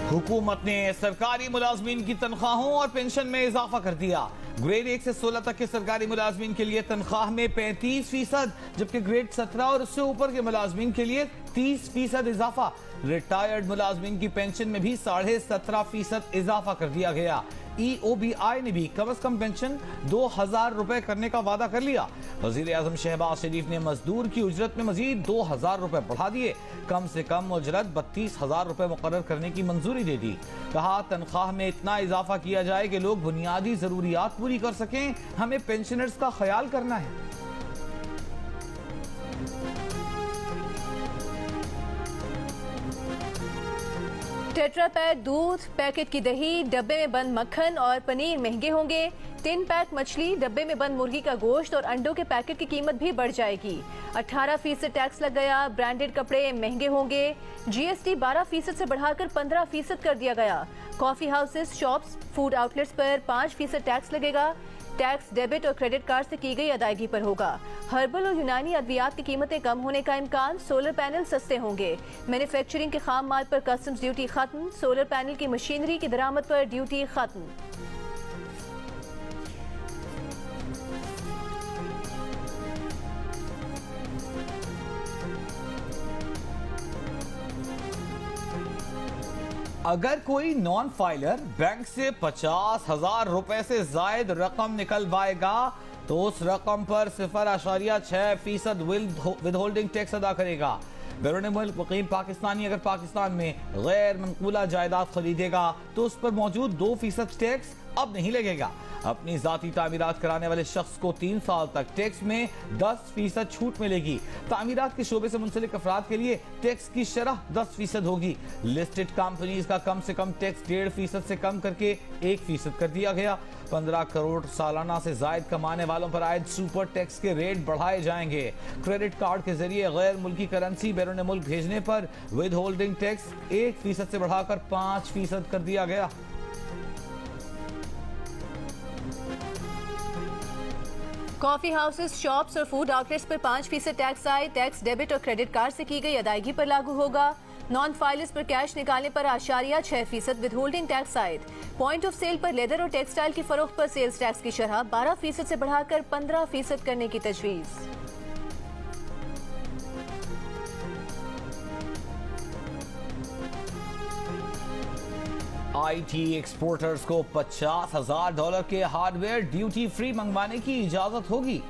हुकूमत ने सरकारी मुलाजमीन की तनख्वाहों और पेंशन में इजाफा कर दिया। ग्रेड 1 से 16 तक के सरकारी मुलाजमीन के लिए तनख्वाह में 35%, जबकि ग्रेड 17 और उससे ऊपर के मुलाजमीन के लिए 30% इजाफा। रिटायर्ड मुलाजमीन की पेंशन में भी 17.5% इजाफा कर दिया गया। EOBI ने भी कम से कम पेंशन 2000 रुपए करने का वादा कर लिया। वजीर आजम शहबाज शरीफ ने मजदूर की उजरत में मजीद 2000 रुपए बढ़ा दिए। कम से कम उजरत 32,000 रुपए मुकर्रर करने की मंजूरी दे दी। कहा तनख्वाह में इतना इजाफा किया जाए कि लोग बुनियादी जरूरियात पूरी कर सकें। हमें पेंशनर्स का ख्याल करना है। टेट्रा पैक दूध, पैकेट की दही, डब्बे में बंद मक्खन और पनीर महंगे होंगे। टिन पैक मछली, डब्बे में बंद मुर्गी का गोश्त और अंडों के पैकेट की कीमत भी बढ़ जाएगी। 18% टैक्स लग गया। ब्रांडेड कपड़े महंगे होंगे। GST 12% से बढ़ाकर 15% कर दिया गया। Coffee houses, shops, food outlets पर 5% टैक्स लगेगा। टैक्स डेबिट और क्रेडिट कार्ड से की गई अदायगी पर होगा। हर्बल और यूनानी अद्वियात की कीमतें कम होने का इम्कान। सोलर पैनल सस्ते होंगे। मैन्युफैक्चरिंग के खाम माल पर कस्टम्स ड्यूटी खत्म। सोलर पैनल की मशीनरी की दरामद पर ड्यूटी खत्म। अगर कोई नॉन फाइलर बैंक से 50,000 रुपए से जायद रकम निकलवाएगा तो उस रकम पर 0.6% विद होल्डिंग टैक्स अदा करेगा। बैरून मुल्क मुकीम पाकिस्तानी अगर पाकिस्तान में गैर मनकूला जायदाद खरीदेगा तो उस पर मौजूद 2% टैक्स अब नहीं लगेगा। अपनी जाती तामीरात कराने वाले शख्स को 3 साल तक टैक्स में 10% छूट मिलेगी। तामीरात के शोबे से मुंसलिक अफराद के लिए टैक्स की शरह 10% होगी। लिस्टेड कंपनीज का कम से कम टैक्स 1.5% से कम करके 1% कर दिया गया। 15 करोड़ सालाना से जायद कमाने वालों पर आयद सुपर टैक्स के रेट बढ़ाए जाएंगे। क्रेडिट कार्ड के जरिए गैर मुल्की करेंसी बैरून मुल्क भेजने पर विद होल्डिंग टैक्स 1% से बढ़ाकर 5% कर दिया गया। कॉफी हाउसेस, शॉप्स और फूड आउटलेट्स पर 5% टैक्स आए। टैक्स डेबिट और क्रेडिट कार्ड से की गई अदायगी पर लागू होगा। नॉन फाइलर्स पर कैश निकालने पर 6% विद होल्डिंग टैक्स आयद। पॉइंट ऑफ सेल पर लेदर और टेक्सटाइल की फरोख्त पर सेल्स टैक्स की शरह 12% से बढ़ाकर 15% करने की तजवीज़। IT एक्सपोर्टर्स को $50,000 के हार्डवेयर ड्यूटी फ्री मंगवाने की इजाजत होगी।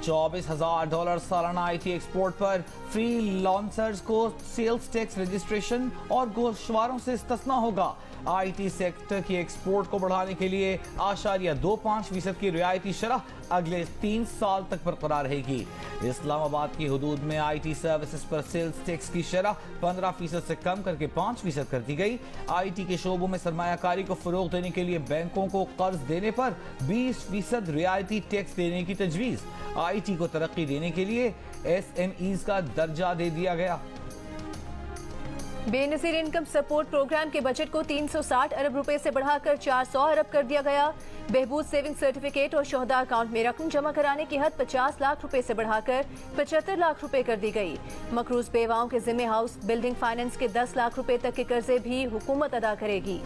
$24,000 सालाना IT एक्सपोर्ट पर फ्री लॉन्चर्स को सेल्स टैक्स रजिस्ट्रेशन और गोशवारों से इस्तिस्ना होगा। IT सेक्टर की एक्सपोर्ट को बढ़ाने के लिए 0.25% की रियायती शरह अगले 3 साल तक बरकरार रहेगी। इस्लामाबाद की हदूद में IT सर्विसेज पर सेल्स टैक्स की शरह 15% से कम करके 5% कर दी गई। IT के शोबों में सरमायाकारी को फरोग देने के लिए बैंकों को कर्ज देने पर 20% रियायती टैक्स देने की तजवीज़। IT को तरक्की देने के लिए SMEs का दर्जा दे दिया गया। बेनज़ीर इनकम सपोर्ट प्रोग्राम के बजट को 360 अरब रुपए से बढ़ाकर 400 अरब कर दिया गया। बहबूद सेविंग सर्टिफिकेट और शोहदा अकाउंट में रकम जमा कराने की हद 50 लाख रुपए से बढ़ाकर 75 लाख रुपए कर दी गई। मकरूज बेवाओं के जिम्मे हाउस बिल्डिंग फाइनेंस के 10 लाख रुपए तक के कर्जे भी हुकूमत अदा करेगी।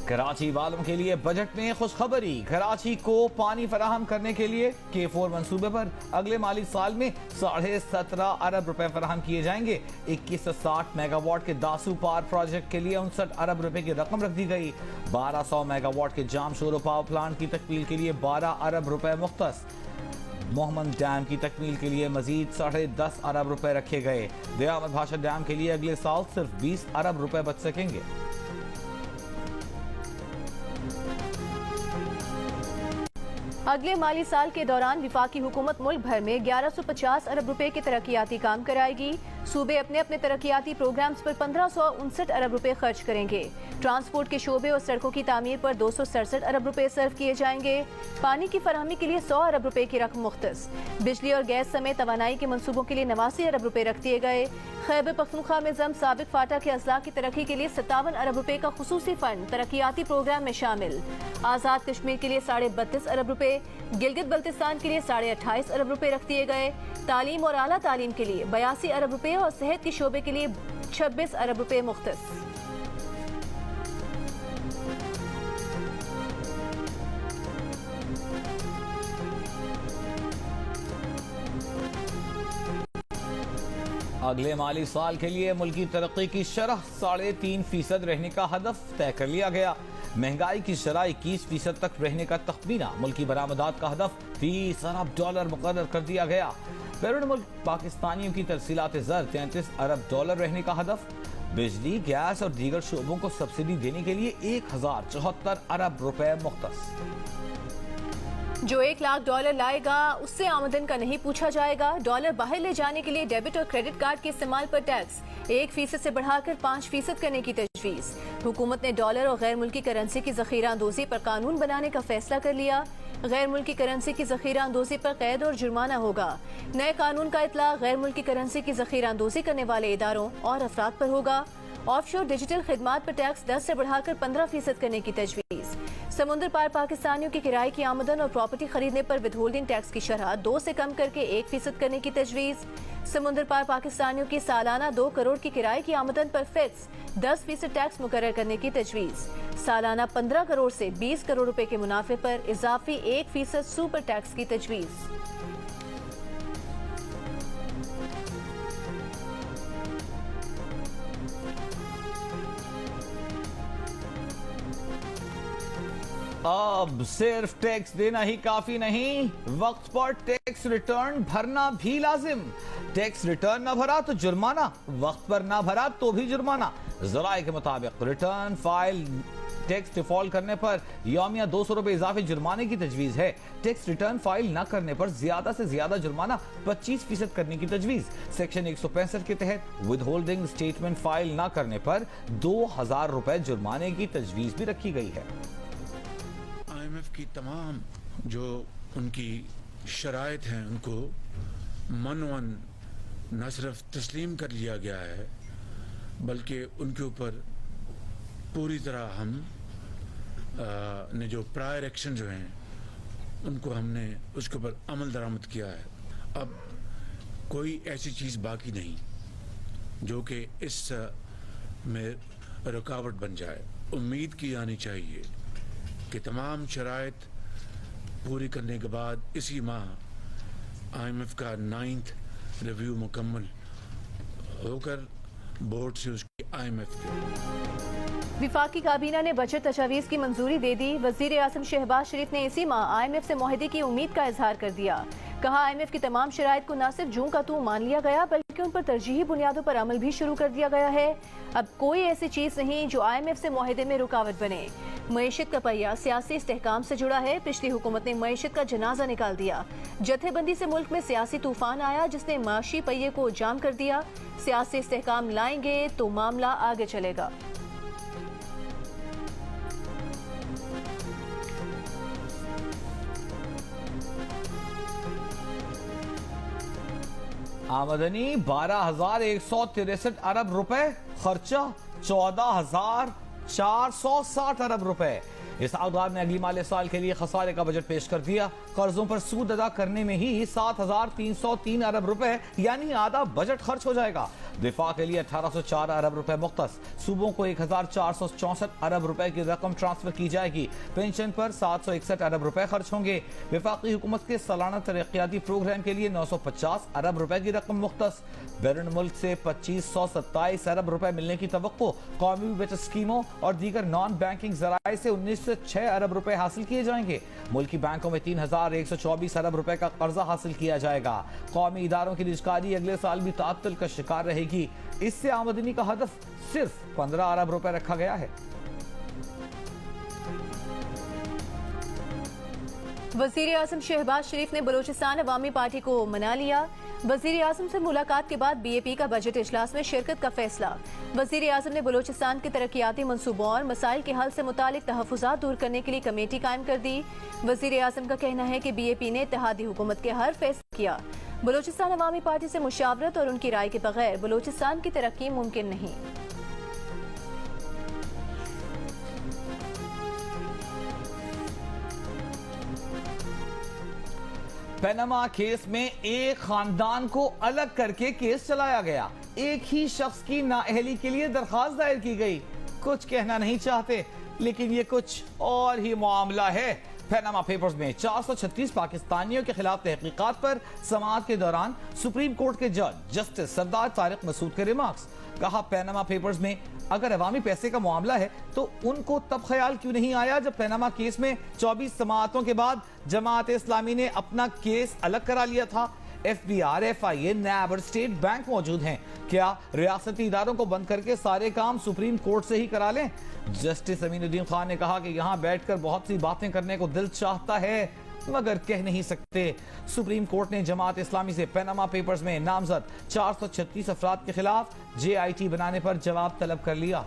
कराची वालों के लिए बजट में खुशखबरी। कराची को पानी फराहम करने के लिए K4 मंसूबे पर अगले माली साल में 17.5 अरब रुपए फराहम किए जाएंगे। 21 से 60 मेगावाट के दासू पावर प्रोजेक्ट के लिए 59 अरब रुपए की रकम रख दी गई। 1200 मेगावाट के जामशोरो पावर प्लांट की तकमील के लिए 12 अरब रुपए मुख्तस। मोहम्मद डैम की तकमील के लिए मजीद 10.5 अरब रुपए रखे गए। दयामत भाषा डैम के लिए अगले साल सिर्फ 20 अरब रुपए बच सकेंगे। अगले माली साल के दौरान विफाकी हुकूमत मुल्क भर में 1150 अरब रुपए के तरक्याती काम कराएगी। सूबे अपने अपने तरक्याती प्रोग्राम्स पर 1559 अरब रुपए खर्च करेंगे। ट्रांसपोर्ट के शोबे और सड़कों की तामीर पर 267 अरब रुपए सर्व किए जाएंगे। पानी की फराहमी के लिए 100 अरब रुपए की रकम मुख्तस। बिजली और गैस समेत तवानाई के मनसूबों के लिए 89 अरब रुपए रख दिए गए। खैबर पख्तूनख्वा में जम साबिक फाटा के अजला की तरक्की के लिए 57 अरब रुपए का खुसूसी फंड तरक्याती प्रोग्राम में शामिल। आज़ाद कश्मीर के लिए 32.5 अरब रुपए, गिलगित बल्तिस्तान के लिए 28.5 अरब रुपए रख दिए गए। तालीम और आला तालीम के लिए 82 अरब रुपए और सेहत के शोबे के लिए 26 अरब रुपए मुख्तस। अगले माली साल के लिए मुल्की तरक्की की शरह 3.5% रहने का हदफ तय कर लिया गया। महंगाई की शरह 21% तक रहने का तखमीना। मुल्की बरामदात का हदफ 20 अरब डॉलर मुकर्रर कर दिया गया। बैरून मुल्क पाकिस्तानियों की तरसीलात ज़र 33 अरब डॉलर रहने का हदफ। बिजली, गैस और दीगर शोबों को सब्सिडी देने के लिए 1074 अरब रुपए मुख्तस। जो $1 लाख लाएगा उससे आमदन का नहीं पूछा जाएगा। डॉलर बाहर ले जाने के लिए डेबिट और क्रेडिट कार्ड के इस्तेमाल पर टैक्स 1% से बढ़ाकर 5% करने की तजवीज़। हुकूमत ने डॉलर और गैर मुल्की करेंसी की जखीरा अंदोजी पर कानून बनाने का फैसला कर लिया। गैर मुल्की करेंसी की जखीरा अंदोजी पर कैद और जुर्माना होगा। नए कानून का इतलाक गैर मुल्की करेंसी की जखीरा अंदोजी करने वाले इदारों और अफराद पर होगा। ऑफशोर डिजिटल खिदमात पर टैक्स 10 से बढ़ाकर 15% करने की तजवीज़। समुद्र पार पाकिस्तानियों की किराए की आमदन और प्रॉपर्टी खरीदने पर विदहोल्डिंग टैक्स की शरह 2 से कम करके 1% करने की तजवीज़। समुद्र पार पाकिस्तानियों की सालाना 2 करोड़ की किराए की आमदन पर फिक्स 10% टैक्स मुकर्रर करने की तजवीज़। सालाना 15 करोड़ से 20 करोड़ रुपए के मुनाफे पर इजाफी 1% सुपर टैक्स की तजवीज़। अब सिर्फ टैक्स देना ही काफी नहीं, वक्त पर टैक्स रिटर्न भरना भी लाजिम। टैक्स रिटर्न न भरा तो जुर्माना, वक्त पर ना भरा तो भी जुर्माना। जराए के मुताबिक रिटर्न फाइल टैक्स डिफॉल्ट करने पर यौमिया 200 रुपए इजाफी जुर्माने की तजवीज है। टैक्स रिटर्न फाइल न करने पर ज्यादा से ज्यादा जुर्माना 25% करने की तजवीज। सेक्शन 165 के तहत विद होल्डिंग स्टेटमेंट फाइल न करने पर 2000 रुपए जुर्माने की तजवीज भी रखी गई है। IMF की तमाम जो उनकी शराइत हैं उनको मनवन न सिर्फ तस्लीम कर लिया गया है बल्कि उनके ऊपर पूरी तरह हम ने जो प्रायर एक्शन जो हैं उनको हमने उसके ऊपर अमल दरामद किया है। अब कोई ऐसी चीज़ बाकी नहीं जो कि इस में रुकावट बन जाए। उम्मीद की जानी चाहिए कि तमाम शराइत पूरी करने के बाद इसी माह IMF का 9th रिव्यू मुकम्मल होकर बोर्ड से उसकी IMF के विफाकी काबीना ने बजट तजावीज़ की मंजूरी दे दी। वजीर आज़म शहबाज शरीफ ने इसी माह IMF से मुआहदे की उम्मीद का इजहार कर दिया। कहा IMF की तमाम शराइत को न सिर्फ जूं का तू मान लिया गया बल्कि उन पर तरजीही बुनियादों पर अमल भी शुरू कर दिया गया है। अब कोई ऐसी चीज नहीं जो IMF से मुआहदे में रुकावट बने। मईशत का पहिया सियासी इस्तेहकाम से जुड़ा है। पिछली हुकूमत ने मईशत का जनाजा निकाल दिया। जथेबंदी से मुल्क में सियासी तूफान आया जिसने माशी पहिए को जाम कर दिया। सियासी इस्तेहकाम लाएंगे तो मामला आगे चलेगा। आमदनी 12,163 अरब रुपए, खर्चा 14,460 अरब रुपए। इसहाक ने अगली माली साल के लिए खसारे का बजट पेश कर दिया। कर्जों पर सूद अदा करने में ही 7,303 अरब रुपए यानी आधा बजट खर्च हो जाएगा। दिफा के लिए 1,804 अरब रुपए मुख्तस। सूबों को 1,464 अरब रुपए की रकम ट्रांसफर की जाएगी। पेंशन पर 761 अरब रुपए खर्च होंगे। वफाकी हुकूमत के सालाना तरक्याती प्रोग्राम के लिए 950 अरब रुपए की रकम मुख्तस। बैरून मुल्क से 2527 अरब रुपए मिलने की तवक्को। कौमी बचत स्कीमों और दीगर नॉन बैंकिंग जराए से 1906 अरब रुपए हासिल किए जाएंगे। मुल्की बैंकों में 3,124 अरब रुपए का कर्जा हासिल किया जाएगा। कौमी इदारों की निजकारी अगले साल भी तातुल का शिकार रहेगी। इससे आमदनी का हदफ सिर्फ 15 अरब रुपए रखा गया है। वजीर आज़म शहबाज शरीफ ने बलूचिस्तान अवामी पार्टी को मना लिया। वजीर आज़म से मुलाकात के बाद BAP का बजट इजलास में शिरकत का फैसला। वजीर आज़म ने बलूचिस्तान के तरक्याती मंसूबों और मसाइल के हल से मुतालिक तहफ़्फ़ुज़ात दूर करने के लिए कमेटी कायम कर दी। वजीर आज़म का कहना है कि BAP ने इत्तेहादी हुकूमत के हर फैसला किया। बलूचिस्तान अवामी पार्टी से मुशावरत और उनकी राय के बगैर बलूचिस्तान की तरक्की मुमकिन नहीं। पैनामा केस में एक खानदान को अलग करके केस चलाया गया। एक ही शख्स की नाअहली के लिए दरखास्त दायर की गई। कुछ कहना नहीं चाहते, लेकिन ये कुछ और ही मामला है। पैनामा पेपर्स में 436 पाकिस्तानियों के खिलाफ तहकीकात पर समाअत के दौरान सुप्रीम कोर्ट के जज जस्टिस सरदार तारिक मसूद के रिमार्क्स। कहा, पैनामा पेपर्स में अगर अवामी पैसे का मामला है तो उनको तब ख्याल क्यों नहीं आया जब पैनामा केस में 24 समाअतों के बाद जमात इस्लामी ने अपना केस अलग करा लिया था। FBI, FIA, NAB और स्टेट बैंक मौजूद हैं। क्या रियासती इदारों को बंद करके सारे काम सुप्रीम कोर्ट से ही करा लें? जस्टिस अमीनुद्दीन खान ने कहा कि यहाँ बैठकर बहुत सी बातें करने को दिल चाहता है, मगर कह नहीं सकते। सुप्रीम कोर्ट ने जमात इस्लामी से पैनामा पेपर्स में नामजद 436 अफराद के खिलाफ JIT बनाने पर जवाब तलब कर लिया।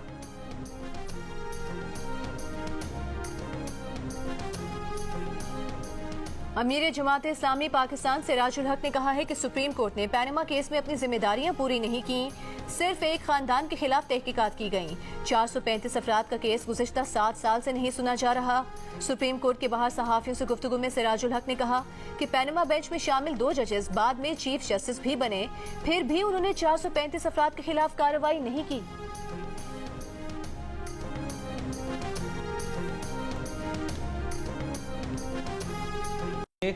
अमीर जमात इस्लामी पाकिस्तान सिराजुल हक ने कहा है कि सुप्रीम कोर्ट ने पैनामा केस में अपनी जिम्मेदारियां पूरी नहीं की, सिर्फ एक खानदान के खिलाफ तहकीकात की गई। 435 अफराद का केस गुज़िश्ता 7 साल से नहीं सुना जा रहा। सुप्रीम कोर्ट के बाहर सहाफियों से गुफ्तगू में सिराजुल हक ने कहा कि पैनामा बेंच में शामिल 2 जजेस बाद में चीफ जस्टिस भी बने, फिर भी उन्होंने 435 अफराद के खिलाफ कार्रवाई नहीं की।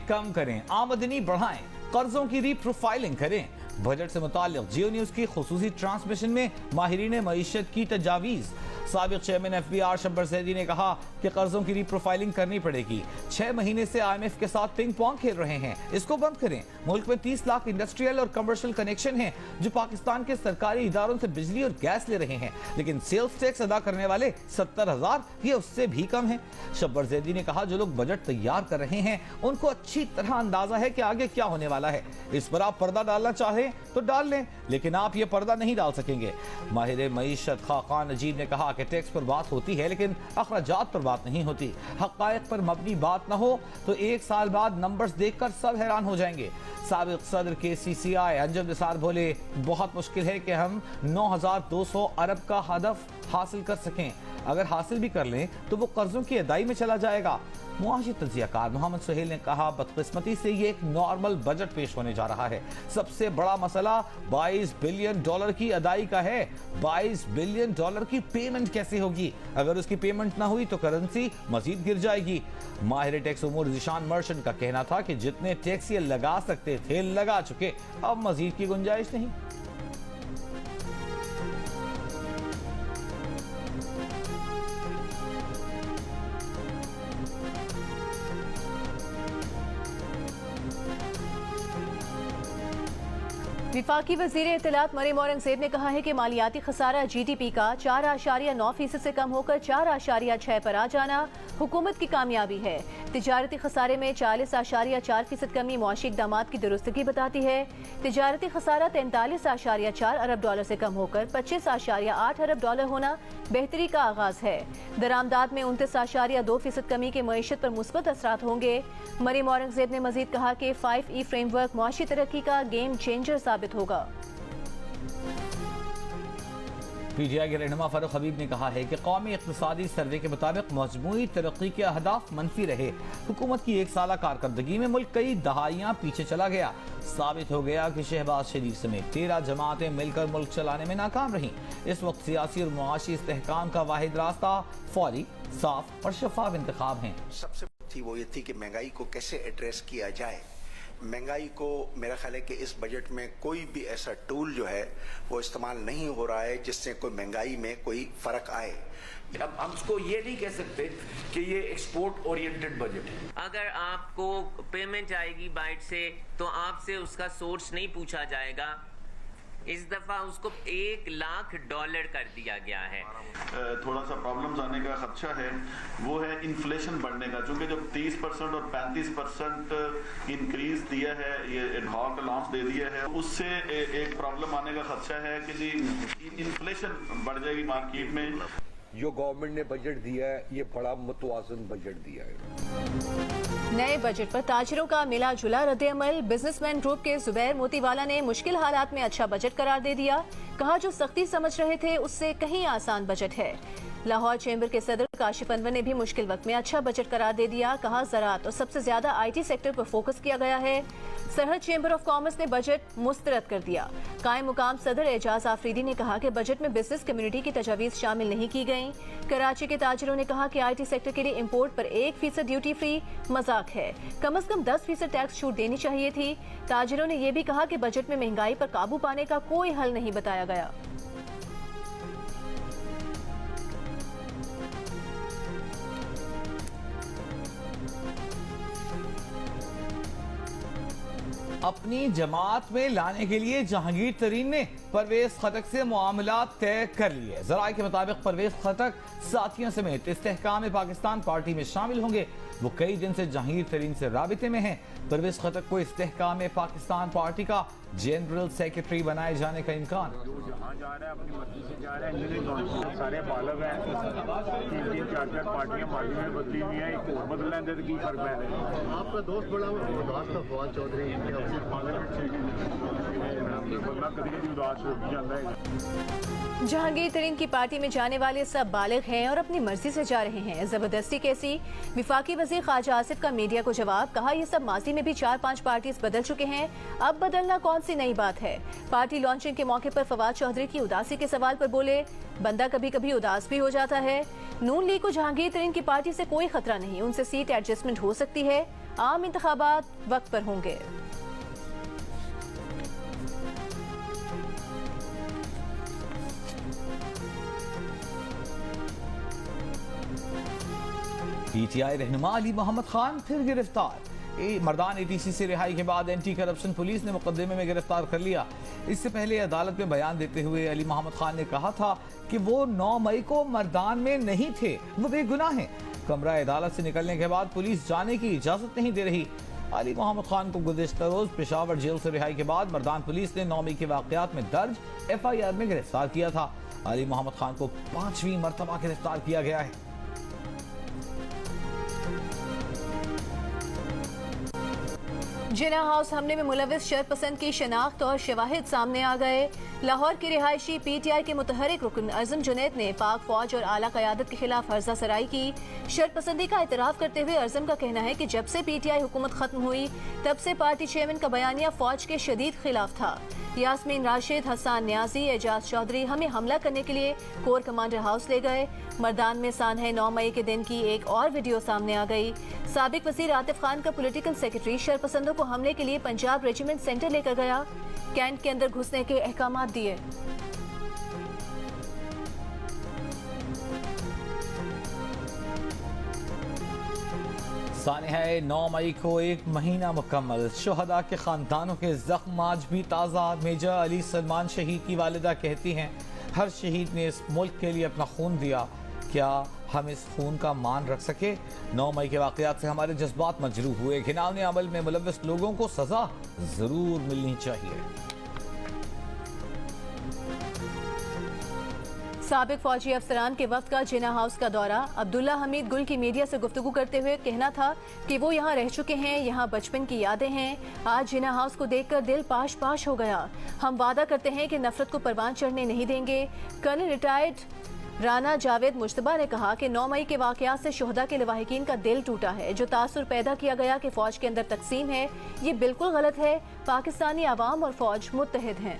कम करें, आमदनी बढ़ाएं, कर्जों की रीप्रोफाइलिंग करें। बजट से मुताल्लिक जियो न्यूज की खुसूसी ट्रांसमिशन में माहिरीन मईशत की तजावीज़। साबिक चेयरमैन FBR शब्बर जैदी ने कहा कि कर्जों की रीप्रोफाइलिंग करनी पड़ेगी। 6 महीने से IMF के साथ पिंग पोंग खेल रहे हैं, इसको बंद करें। मुल्क में 30 लाख इंडस्ट्रियल और कमर्शियल कनेक्शन हैं जो पाकिस्तान के सरकारी इदारों से बिजली और गैस ले रहे हैं, लेकिन सेल्स टैक्स अदा करने वाले 70,000, ये उससे भी कम है। शब्बर जैदी ने कहा, जो लोग बजट तैयार कर रहे हैं उनको अच्छी तरह अंदाजा है कि आगे क्या होने वाला है। इस पर आप पर्दा डालना चाहें तो डाल लें, लेकिन आप ये पर्दा नहीं डाल सकेंगे। माहिर मईशत खाकान नजीब ने कहा कि टैक्स पर बात होती है लेकिन अखराजात पर बात नहीं होती। हक़ाइक़ पर मबनी बात न हो तो 1 साल बाद नंबर्स देखकर सब हैरान हो जाएंगे। साबिक सदर KCCI अंजुम निसार बोले, बहुत मुश्किल है कि हम 9,200 अरब का हदफ हासिल कर सकें। अगर हासिल भी कर लें तो वो कर्जों की अदाई में चला जाएगा। मुआशी तज्जियाकार मोहम्मद सुहेल ने कहा, बदकिस्मती से ये एक नॉर्मल बजट पेश होने जा रहा है। सबसे बड़ा मसला $22 बिलियन की अदाई का है। $22 बिलियन की पेमेंट कैसे होगी? अगर उसकी पेमेंट ना हुई तो करेंसी मजीद गिर जाएगी। माहिर टैक्स उमूर ज़ीशान मर्चेंट का कहना था कि जितने टैक्स ये लगा सकते थे लगा चुके, अब मजीद की गुंजाइश नहीं। विफाकी वज़ीर इत्तलात मरीम औरंगज़ेब ने कहा है कि मालियाती खसारा GDP का 4.9% से कम होकर 4.6 पर आ जाना हुकूमत की कामयाबी है। तिजारती खसारे में 40.4% कमी मुआशी इक़दामात की दुरुस्तगी बताती है। तिजारती खसारा 43.4 अरब डॉलर से कम होकर 25.8 अरब डॉलर होना बेहतरी का आगाज है। दरामदाद में 29.2% कमी के मईशत पर मुस्बत असरात होंगे। मरीम औरंगज़ेब ने मजीद कहा कि 5E फ्रेमवर्क मुआशी तरक्की का गेम चेंजर साबित होगा। PTI के रहनुमा फारूक हबीब ने कहा है कि कौमी इक़्तिसादी सर्वे के मुताबिक मजमूई तरक्की के अहदाफ मनफी रहे। हुकूमत की 1 साला कारकर्दगी में मुल्क कई दहाइयाँ पीछे चला गया। साबित हो गया कि शहबाज शरीफ समेत 13 जमातें मिलकर मुल्क चलाने में नाकाम रहीं। इस वक्त सियासी और मुआशी इस्तेहकाम का वाहिद रास्ता फौरी, साफ और शफाफ इंतखाब हैं। सबसे थी वो ये थी कि महंगाई को कैसे एड्रेस किया जाए। महंगाई को मेरा ख्याल है कि इस बजट में कोई भी ऐसा टूल जो है वो इस्तेमाल नहीं हो रहा है जिससे कोई महंगाई में कोई फर्क आए। अब हम इसको ये नहीं कह सकते कि ये एक्सपोर्ट ओरिएंटेड बजट है। अगर आपको पेमेंट आएगी बाइट से तो आपसे उसका सोर्स नहीं पूछा जाएगा। इस दफा उसको $1 लाख कर दिया गया है। थोड़ा सा प्रॉब्लम्स आने का खदशा है, वो है इन्फ्लेशन बढ़ने का, क्योंकि जब 30% और 35% इंक्रीज दिया है, ये एडहॉक अलाउंस दे दिया है, उससे एक प्रॉब्लम आने का खदशा है कि जी इन्फ्लेशन बढ़ जाएगी मार्केट में। जो गवर्नमेंट ने बजट दिया है ये बड़ा मुतवाज़न बजट दिया है। नए बजट पर ताजिरों का मिला जुला रद्द-ए-अमल। बिजनेसमैन ग्रुप के जुबैर मोतीवाला ने मुश्किल हालात में अच्छा बजट करार दे दिया। कहा, जो सख्ती समझ रहे थे उससे कहीं आसान बजट है। लाहौर चैम्बर के सदर काशिफ अनवर ने भी मुश्किल वक्त में अच्छा बजट करार दे दिया। कहा ज़राअत और सबसे ज्यादा IT सेक्टर पर फोकस किया गया है। सरहद चैम्बर ऑफ कॉमर्स ने बजट मुस्तरद कर दिया। कायम मुकाम सदर एजाज आफरीदी ने कहा कि बजट में बिजनेस कम्युनिटी की तजावीज़ शामिल नहीं की गई। कराची के ताजिरों ने कहा कि IT सेक्टर के लिए इम्पोर्ट पर 1% ड्यूटी फ्री मजाक है, कम से कम 10% टैक्स छूट देनी चाहिए थी। ताजिरों ने यह भी कहा कि बजट में महंगाई पर काबू पाने का कोई हल नहीं बताया गया। अपनी जमात में लाने के लिए जहांगीर तरीन ने परवेज खटक से मामला तय कर लिए। जराये के मुताबिक परवेज खटक साथियों समेत इस्तेहकाम पाकिस्तान पार्टी में शामिल होंगे। वो कई दिन से जहांगीर तरीन से राबिते में हैं। परवेज खटक को इस्तेहकाम पाकिस्तान पार्टी का जनरल सेक्रेटरी बनाए जाने का इम्कान। जहाँ जा रहा है अपनी मर्जी से जा रहा है, इंजीनियरिंग सारे बालग हैं, 3-4 पार्टियां माजी में बदली हुई हैं, एक और बदल लेंगे तो की फर्क है। आपका दोस्त बड़ा उदास था फवाद चौधरी, बंदा कभी कभी उदास हो जाता है। जहांगीर तरीन की पार्टी में जाने वाले सब बालिग हैं और अपनी मर्जी से जा रहे हैं। जबरदस्ती कैसी? विफाकी वजीर ख्वाजा आसिफ का मीडिया को जवाब। कहा यह सब माजी में भी 4-5 पार्टीज बदल चुके हैं, अब बदलना कौन सी नई बात है। पार्टी लॉन्चिंग के मौके पर फवाद चौधरी की उदासी के सवाल पर बोले, बंदा कभी कभी उदास भी हो जाता है। नून लीग को जहांगीर तरीन की पार्टी से कोई खतरा नहीं, उनसे सीट एडजस्टमेंट हो सकती है। आम इंतखाबात वक्त पर होंगे। PTI रहनुमा अली मोहम्मद खान फिर गिरफ्तार। मर्दान ATC से रिहाई के बाद एंटी करप्शन पुलिस ने मुकदमे में गिरफ्तार कर लिया। इससे पहले अदालत में बयान देते हुए अली मोहम्मद खान ने कहा था कि वो 9 मई को मर्दान में नहीं थे, वो बेगुनाह हैं। कमरा अदालत से निकलने के बाद पुलिस जाने की इजाजत नहीं दे रही। अली मोहम्मद खान को गुज़िश्ता रोज पेशावर जेल से रिहाई के बाद मर्दान पुलिस ने 9 मई के वाकयात में दर्ज FIR में गिरफ्तार किया था। अली मोहम्मद खान को 5वीं मरतबा गिरफ्तार किया गया है। जिना हाउस हमले में मुलविस शरपसंद की शनाख्त और शवाहिद सामने आ गए। लाहौर की रिहायशी PTI के मुतहरिक रुकन अज़म जुनैद ने पाक फौज और आला क़यादत के खिलाफ हर्जा सराई की। शरपसंदी का एतराफ़ करते हुए अज़म का कहना है कि जब से PTI हुकूमत खत्म हुई तब से पार्टी चेयरमैन का बयानिया फौज के शदीद खिलाफ था। यास्मीन राशिद, हसन न्याजी, एजाज चौधरी हमें हमला करने के लिए कोर कमांडर हाउस ले गए। मर्दान में सानह 9 मई के दिन की एक और वीडियो सामने आ गई। साबिक वज़ीर आतिफ खान का पॉलिटिकल सेक्रेटरी शरपसंदों को हमले के लिए पंजाब रेजिमेंट सेंटर लेकर गया, कैंट के अंदर घुसने के अहकामात दिए। सानिया 9 मई को 1 महीना मुकम्मल। शुहदा के खानदानों के जख्म आज भी ताज़ा। मेजर अली सलमान शहीद की वालिदा कहती हैं, हर शहीद ने इस मुल्क के लिए अपना खून दिया, क्या हम इस खून का मान रख सके? 9 मई के वाक़यात से हमारे जज्बात मजरूह हुए। घिनौने अमल में मुलव्वस लोगों को सजा जरूर मिलनी चाहिए। साबिक फौजी अफसरान के वक्त का जिना हाउस का दौरा। अब्दुल्ला हमीद गुल की मीडिया से गुफ्तगू करते हुए कहना था कि वो यहाँ रह चुके हैं, यहाँ बचपन की यादें हैं। आज जिना हाउस को देखकर दिल पाश पाश हो गया। हम वादा करते हैं कि नफरत को परवान चढ़ने नहीं देंगे। कर्नल रिटायर्ड राना जावेद मुश्तबा ने कहा कि 9 मई के वाक़यात से शुहदा के लवाहिकीन का दिल टूटा है। जो तासुर पैदा किया गया कि फ़ौज के अंदर तकसीम है, ये बिल्कुल गलत है। पाकिस्तानी आवाम और फ़ौज मुत्तहिद हैं।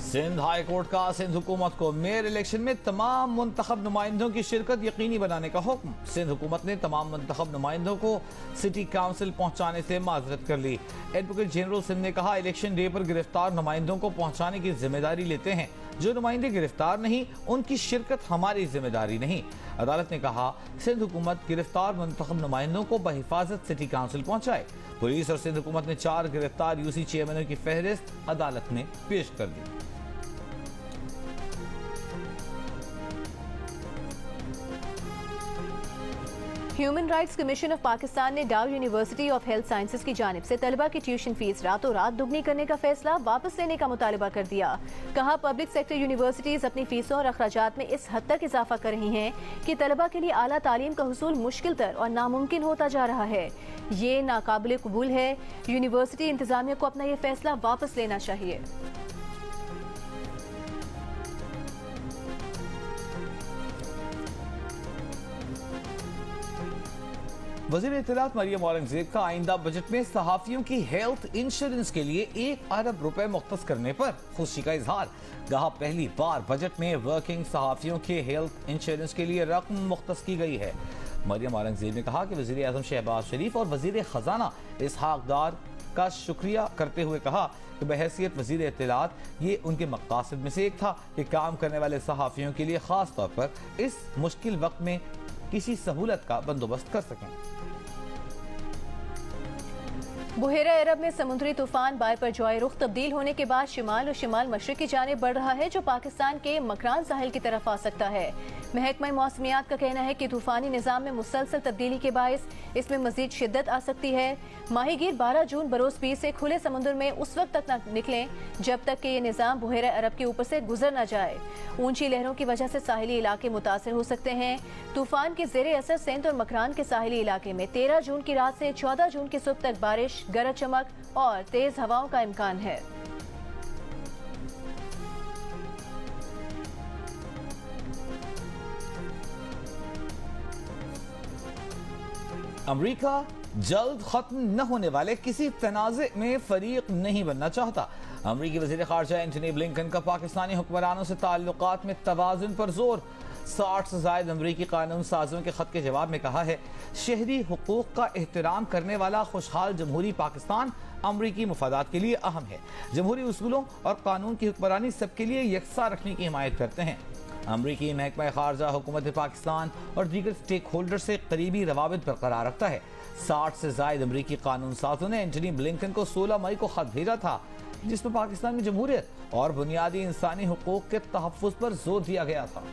सिंध हाई कोर्ट का सिंध हुकूमत को मेयर इलेक्शन में तमाम मुंतखब नुमाइंदों की शिरकत यकीनी बनाने का हुक्म। सिंध हुकूमत ने तमाम मुंतखब नुमाइंदों को सिटी काउंसिल पहुंचाने से माजरत कर ली। एडवोकेट जनरल सिंध ने कहा, इलेक्शन डे पर गिरफ्तार नुमाइंदों को पहुंचाने की जिम्मेदारी लेते हैं। जो नुमाइंदे गिरफ्तार नहीं, उनकी शिरकत हमारी जिम्मेदारी नहीं। अदालत ने कहा, सिंध हुकूमत गिरफ्तार मुंतखब नुमाइंदों को बहिफाजत सिटी काउंसिल पहुंचाए। पुलिस और सिंध हुकूमत ने 4 गिरफ्तार UC चेयरमैनों की फहरिस्त अदालत में पेश कर दी। Human rights commission of Pakistan ने Dow university of health sciences की जानिब से तलबा की ट्यूशन फीस रातों रात दुगनी करने का फैसला वापस लेने का मुतालबा कर दिया। कहा, पब्लिक सेक्टर यूनिवर्सिटीज अपनी फीसों और अखराजात में इस हद तक इजाफा कर रही हैं कि तलबा के लिए आला तालीम का हुसूल मुश्किल तर और नामुमकिन होता जा रहा है। ये नाकाबिल कबूल है। यूनिवर्सिटी इंतजामिया को अपना ये फैसला वापस लेना चाहिए। वज़ीर इत्तलात मरियम औरंगजेब का आइंदा बजट में सहाफियों की हेल्थ इंश्योरेंस के लिए 1 अरब रुपए मुख्तस करने पर खुशी का इजहार। कहा पहली बार बजट में वर्किंग सहाफियों के हेल्थ इंश्योरेंस के लिए रकम मुख्तस की गई है। मरियम औरंगजेब ने कहा कि वज़ीर आज़म शहबाज शरीफ और वज़ीर खजाना इसहाक डार का शुक्रिया करते हुए कहा कि बहैसियत वज़ीर इत्तलात ये उनके मक़ासद में से एक था कि काम करने वाले सहाफियों के लिए खास तौर पर इस मुश्किल वक्त में किसी सहूलत का बंदोबस्त कर सकें। बुहेरा अरब में समुद्री तूफान बाय पर जॉय रुख तब्दील होने के बाद शिमाल और शिमाल मशरिक की जानिब बढ़ रहा है, जो पाकिस्तान के मकरान साहिल की तरफ आ सकता है। महकमा मौसमियात का कहना है कि तूफानी निज़ाम में मुसलसल तब्दीली के बायस इसमें मजीद शिद्दत आ सकती है। माहीगीर 12 जून बरोज पीर से खुले समुद्र में उस वक्त तक न निकलें जब तक कि ये निज़ाम बुहेरा अरब के ऊपर से गुजर न जाए। ऊंची लहरों की वजह से साहिली इलाके मुतासर हो सकते हैं। तूफान के ज़ेरे असर सिंध और मकरान के साहिली इलाके में 13 जून की रात से 14 जून की सुबह तक बारिश, गरज चमक और तेज हवाओं का इम्कान है। अमेरिका जल्द खत्म न होने वाले किसी तनाज़े में फरीक नहीं बनना चाहता। अमेरिकी वज़ीर ख़ारजा एंटनी ब्लिंकन का पाकिस्तानी हुक्मरानों से ताल्लुकात में तवाज़ुन पर जोर। 60 से ज़ायद अमरीकी कानून साजों के खत के जवाब में कहा है, शहरी हुकूक का एहतराम करने वाला खुशहाल जमहूरी पाकिस्तान अमरीकी मुफादात के लिए अहम है। जमहूरी उसूलों और कानून की हुक्मरानी सबके लिए यकसा रखने की हिमायत करते हैं। अमरीकी महकमा खारजा हुकूमत पाकिस्तान और दीगर स्टेक होल्डर से करीबी रवाबित बरकरार रखता है। 60 से ज़ायद अमरीकी कानून साजों ने एंटनी ब्लिंकन को 16 मई को खत भेजा था, जिसमें पाकिस्तान में जमहूरियत और बुनियादी इंसानी हुकूक के तहफ़्फ़ुज़ पर जोर दिया गया था।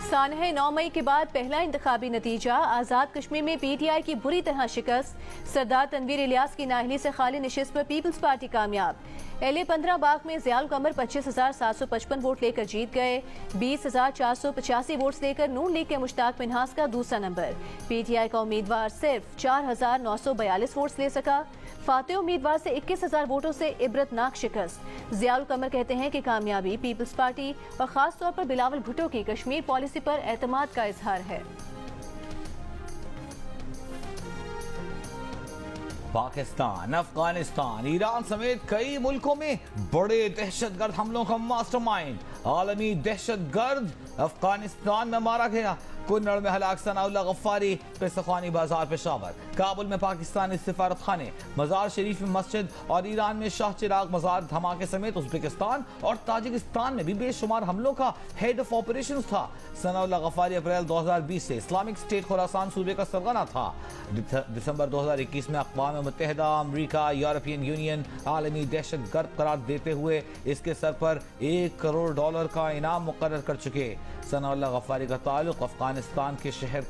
सानहे 9 मई के बाद पहला इंतखाबी नतीजा, आज़ाद कश्मीर में PTI की बुरी तरह शिकस्त। सरदार तनवीर इलियास की नाअहली से खाली नशिस्त पर पीपल्स पार्टी कामयाब। LA 15 बाग में ज़ियाउल कमर 25,755 वोट लेकर जीत गए। 20,485 वोट्स लेकर नून लीग के मुश्ताक मिन्हास का दूसरा नंबर। PTI का उम्मीदवार सिर्फ 4,942 वोट्स ले सका। फातेह उम्मीदवार से 21,000 वोटों से इबरतनाक शिकस्त। ज़ियाउल कमर कहते हैं कि कामयाबी पीपल्स पार्टी और खास तौर पर बिलावल भुट्टो की कश्मीर पॉलिसी पर एतमाद का इजहार है। पाकिस्तान, अफगानिस्तान, ईरान समेत कई मुल्कों में बड़े दहशतगर्द हमलों का मास्टरमाइंड आलमी दहशतगर्द अफगानिस्तान में मारा गया। कुन्नड़ में हलाक सनाउल्लाह गफ्फारी, पिस्तखानी बाजार पेशावर। काबुल में पाकिस्तानी सिफारत खाने, मजार शरीफ में मस्जिद और ईरान में शाह चिराग मजार धमाके समेत उज़्बेकिस्तान और ताजिकिस्तान में भी बेशुमार हमलों का हेड ऑफ ऑपरेशंस था। सनाउल्लाह गफ्फारी अप्रैल 2020 से इस्लामिक स्टेट खुरासान सूबे का सरगना था। दिसंबर 2021 में अक़वाम मुत्तहिदा, अमरीका, यूरोपियन यूनियन आलमी दहशतगर्द करार देते हुए इसके सर पर $1 करोड़ का इनाम मुकर्रर कर चुके। सनाउल्लाह गफ्फारी का ताल्लुक अफगानिस्तान के शहर।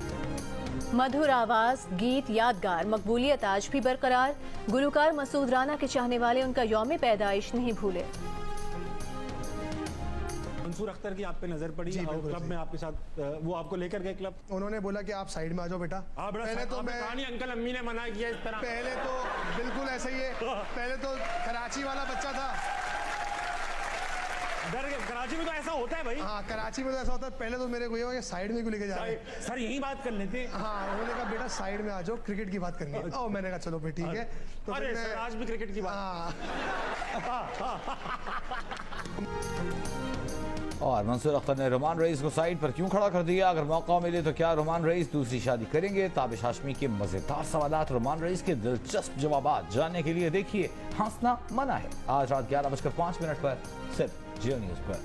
मधुर आवाज, गीत यादगार, मकबूलियत आज भी बरकरार। गुलकार मसूद राना के चाहने वाले उनका यौम पैदाइश नहीं भूले। मंसूर अख्तर की आप पे नजर पड़ी क्लब में आपके साथ, वो आपको लेकर गए क्लब? उन्होंने बोला कि आप साइड में आ जाओ बेटा। पहले तो मैं कहानी अंकल अम्मी ने मना किया इस तरह। पहले तो बिल्कुल ऐसा ही है। पहले तो कराची वाला बच्चा था, कराची में तो ऐसा होता है भाई। हाँ, कराची में तो ऐसा होता है। पहले तो मेरे को ये हुआ कि साइड में क्यों लेके जा रहे हैं सर, यही बात कर लेते। हाँ, उन्होंने कहा बेटा साइड में आ जाओ, क्रिकेट की बात करनी है। और मैंने कहा चलो भाई ठीक है। तो अरे सर, आज भी क्रिकेट की बात। और मंसूर अख्तर ने रोमान रईस को साइड पर क्यों खड़ा कर दिया? अगर मौका मिले तो क्या रोमान रईस दूसरी शादी करेंगे? ताबिश हाशमी के मजेदार सवालात, रोमान रईस के दिलचस्प जवाबात जानने के लिए देखिए हंसना मना है, आज रात 11:05 पर सिर्फ जियो न्यूज़ पर।